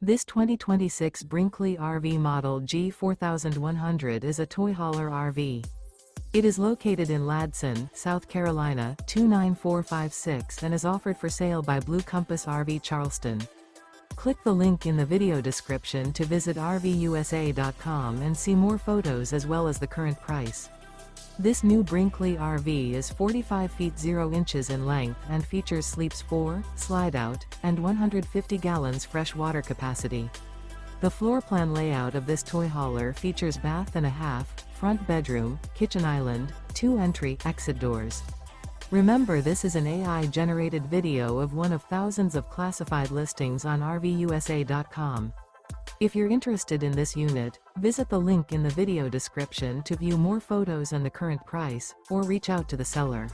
This 2026 Brinkley RV Model G 4100 is a toy hauler RV. It is located in Ladson, South Carolina, 29456 and is offered for sale by Blue Compass RV Charleston. Click the link in the video description to visit RVUSA.com and see more photos as well as the current price. This new Brinkley RV is 45 feet 0 inches in length and features sleeps 4, slide-out, and 150 gallons fresh water capacity. The floor plan layout of this toy hauler features bath and a half, front bedroom, kitchen island, 2 entry/exit doors. Remember, this is an AI-generated video of one of thousands of classified listings on RVUSA.com. If you're interested in this unit, visit the link in the video description to view more photos and the current price, or reach out to the seller.